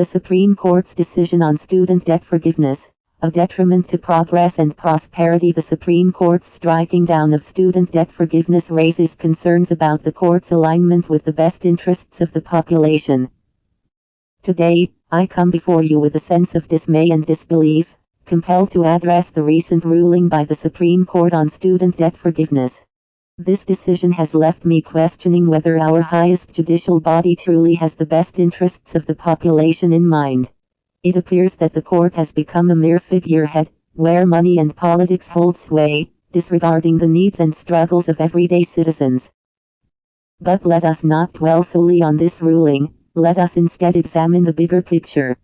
The Supreme Court's decision on student debt forgiveness, a detriment to progress and prosperity. The Supreme Court's striking down of student debt forgiveness raises concerns about the court's alignment with the best interests of the population. Today, I come before you with a sense of dismay and disbelief, compelled to address the recent ruling by the Supreme Court on student debt forgiveness. This decision has left me questioning whether our highest judicial body truly has the best interests of the population in mind. It appears that the court has become a mere figurehead, where money and politics hold sway, disregarding the needs and struggles of everyday citizens. But let us not dwell solely on this ruling, let us instead examine the bigger picture.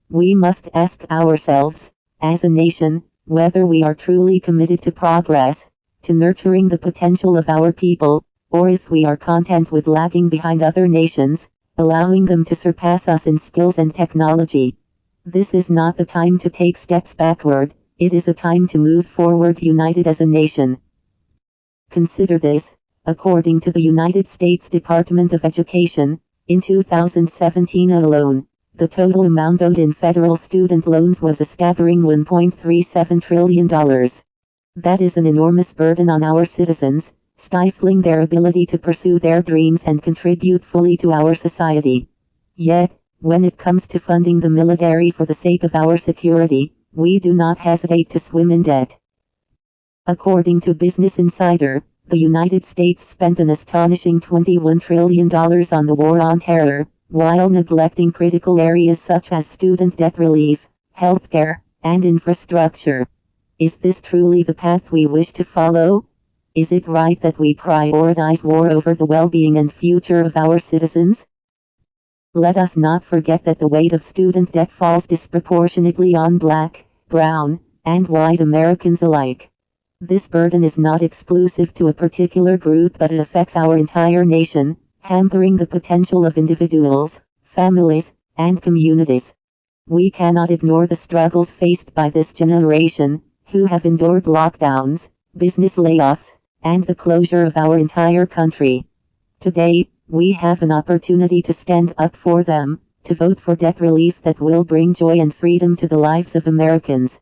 We must ask ourselves, as a nation, whether we are truly committed to progress, to nurturing the potential of our people, or if we are content with lagging behind other nations, allowing them to surpass us in skills and technology. This is not the time to take steps backward, it is a time to move forward united as a nation. Consider this, according to the United States Department of Education, in 2017 alone, the total amount owed in federal student loans was a staggering $1.37 trillion. That is an enormous burden on our citizens, stifling their ability to pursue their dreams and contribute fully to our society. Yet, when it comes to funding the military for the sake of our security, we do not hesitate to swim in debt. According to Business Insider, the United States spent an astonishing $21 trillion on the war on terror, while neglecting critical areas such as student debt relief, healthcare, and infrastructure. Is this truly the path we wish to follow? Is it right that we prioritize war over the well-being and future of our citizens? Let us not forget that the weight of student debt falls disproportionately on black, brown, and white Americans alike. This burden is not exclusive to a particular group, but it affects our entire nation, hampering the potential of individuals, families, and communities. We cannot ignore the struggles faced by this generation, who have endured lockdowns, business layoffs, and the closure of our entire country. Today, we have an opportunity to stand up for them, to vote for debt relief that will bring joy and freedom to the lives of Americans.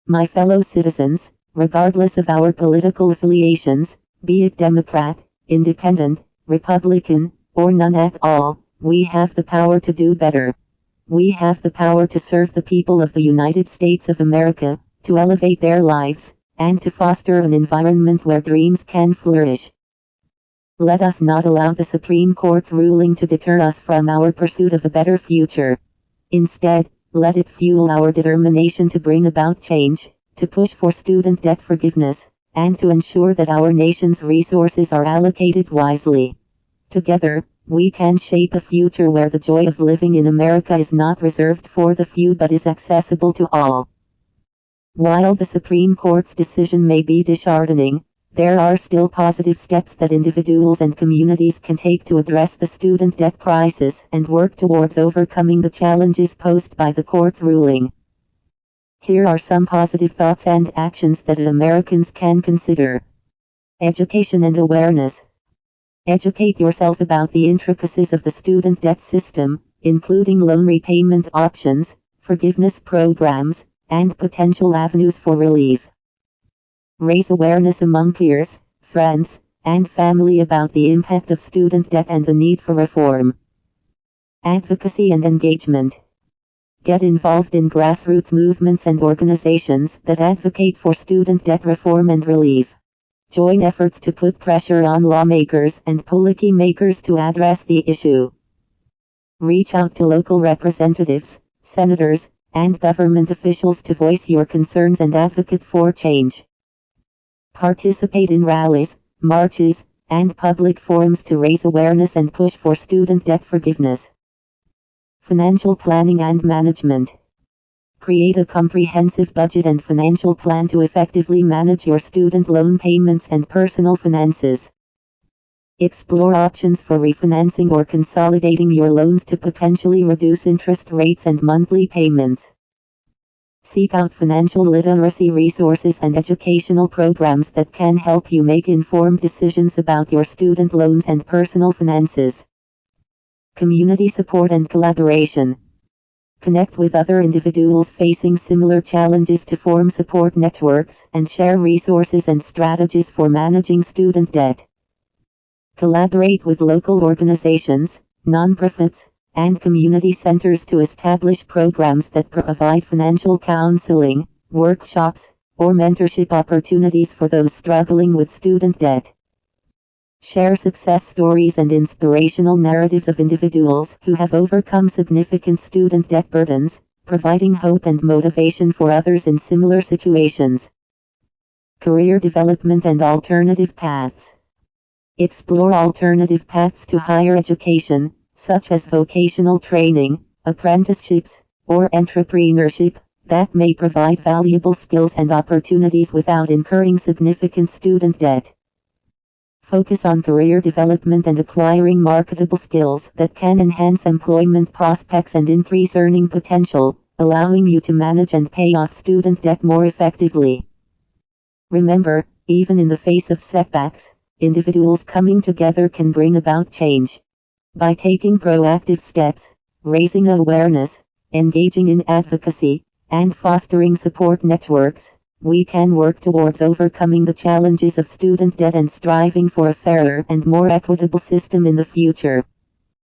My fellow citizens, regardless of our political affiliations, be it Democrat, Independent, Republican, or none at all, we have the power to do better. We have the power to serve the people of the United States of America, to elevate their lives, and to foster an environment where dreams can flourish. Let us not allow the Supreme Court's ruling to deter us from our pursuit of a better future. Instead, let it fuel our determination to bring about change, to push for student debt forgiveness, and to ensure that our nation's resources are allocated wisely. Together, we can shape a future where the joy of living in America is not reserved for the few but is accessible to all. While the Supreme Court's decision may be disheartening, there are still positive steps that individuals and communities can take to address the student debt crisis and work towards overcoming the challenges posed by the court's ruling. Here are some positive thoughts and actions that Americans can consider. Education and awareness. Educate yourself about the intricacies of the student debt system, including loan repayment options, forgiveness programs, and potential avenues for relief. Raise awareness among peers, friends, and family about the impact of student debt and the need for reform. Advocacy and engagement. Get involved in grassroots movements and organizations that advocate for student debt reform and relief. Join efforts to put pressure on lawmakers and policymakers to address the issue. Reach out to local representatives, senators, and government officials to voice your concerns and advocate for change. Participate in rallies, marches, and public forums to raise awareness and push for student debt forgiveness. Financial planning and management. Create a comprehensive budget and financial plan to effectively manage your student loan payments and personal finances. Explore options for refinancing or consolidating your loans to potentially reduce interest rates and monthly payments. Seek out financial literacy resources and educational programs that can help you make informed decisions about your student loans and personal finances. Community support and collaboration. Connect with other individuals facing similar challenges to form support networks and share resources and strategies for managing student debt. Collaborate with local organizations, nonprofits, and community centers to establish programs that provide financial counseling, workshops, or mentorship opportunities for those struggling with student debt. Share success stories and inspirational narratives of individuals who have overcome significant student debt burdens, providing hope and motivation for others in similar situations. Career development and alternative paths. Explore alternative paths to higher education, such as vocational training, apprenticeships, or entrepreneurship, that may provide valuable skills and opportunities without incurring significant student debt. Focus on career development and acquiring marketable skills that can enhance employment prospects and increase earning potential, allowing you to manage and pay off student debt more effectively. Remember, even in the face of setbacks, individuals coming together can bring about change. By taking proactive steps, raising awareness, engaging in advocacy, and fostering support networks, we can work towards overcoming the challenges of student debt and striving for a fairer and more equitable system in the future.